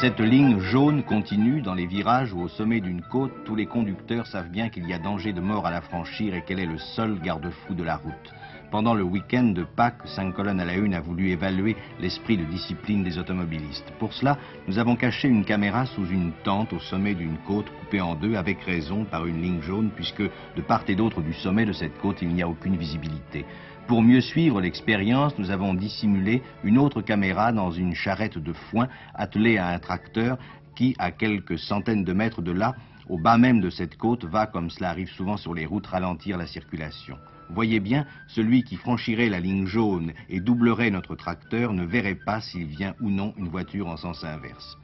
Cette ligne jaune continue dans les virages où au sommet d'une côte, tous les conducteurs savent bien qu'il y a danger de mort à la franchir et qu'elle est le seul garde-fou de la route. Pendant le week-end de Pâques, 5 colonnes à la une a voulu évaluer l'esprit de discipline des automobilistes. Pour cela, nous avons caché une caméra sous une tente au sommet d'une côte coupée en deux, avec raison, par une ligne jaune, puisque de part et d'autre du sommet de cette côte, il n'y a aucune visibilité. Pour mieux suivre l'expérience, nous avons dissimulé une autre caméra dans une charrette de foin attelée à un tracteur qui, à quelques centaines de mètres de là, au bas même de cette côte, va, comme cela arrive souvent sur les routes, ralentir la circulation. Voyez bien, celui qui franchirait la ligne jaune et doublerait notre tracteur ne verrait pas s'il vient ou non une voiture en sens inverse.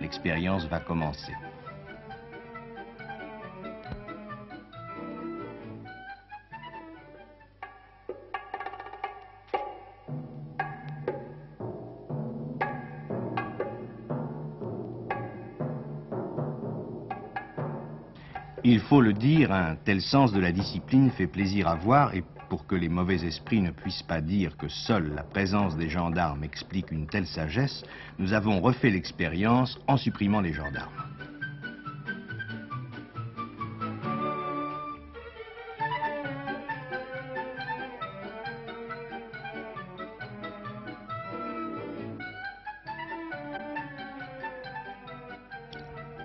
L'expérience va commencer. Il faut le dire, un tel sens de la discipline fait plaisir à voir, et pour que les mauvais esprits ne puissent pas dire que seule la présence des gendarmes explique une telle sagesse, nous avons refait l'expérience en supprimant les gendarmes.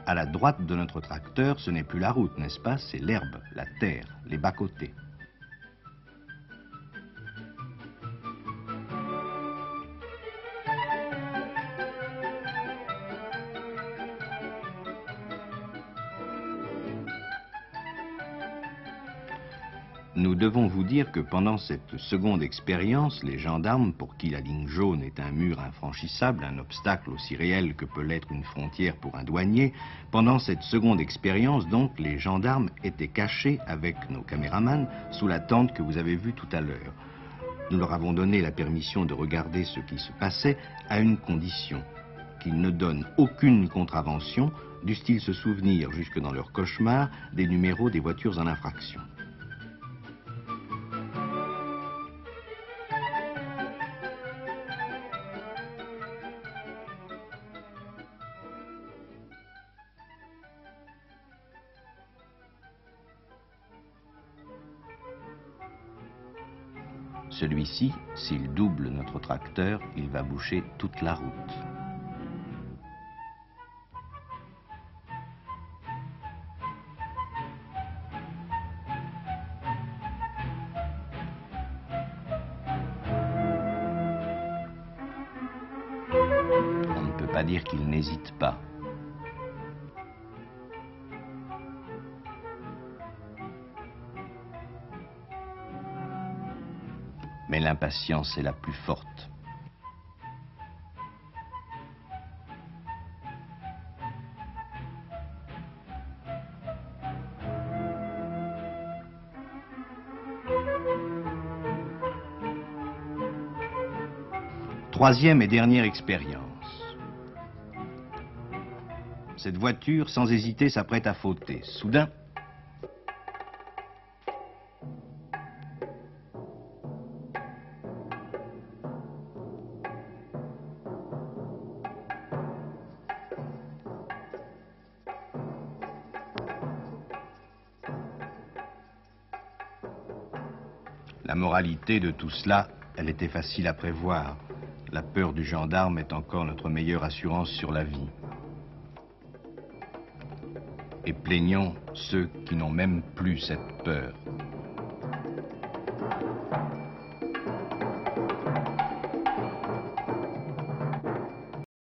À la droite de notre tracteur, ce n'est plus la route, n'est-ce pas? C'est l'herbe, la terre, les bas-côtés. Nous devons vous dire que pendant cette seconde expérience, les gendarmes, pour qui la ligne jaune est un mur infranchissable, un obstacle aussi réel que peut l'être une frontière pour un douanier, pendant cette seconde expérience, donc, les gendarmes étaient cachés avec nos caméramans sous la tente que vous avez vue tout à l'heure. Nous leur avons donné la permission de regarder ce qui se passait à une condition, qu'ils ne donnent aucune contravention, dussent-ils se souvenir, jusque dans leur cauchemar, des numéros des voitures en infraction. Celui-ci, s'il double notre tracteur, il va boucher toute la route. On ne peut pas dire qu'il n'hésite pas. Mais l'impatience est la plus forte. Troisième et dernière expérience. Cette voiture, sans hésiter, s'apprête à fauter. Soudain, la moralité de tout cela, elle était facile à prévoir. La peur du gendarme est encore notre meilleure assurance sur la vie. Et plaignons ceux qui n'ont même plus cette peur.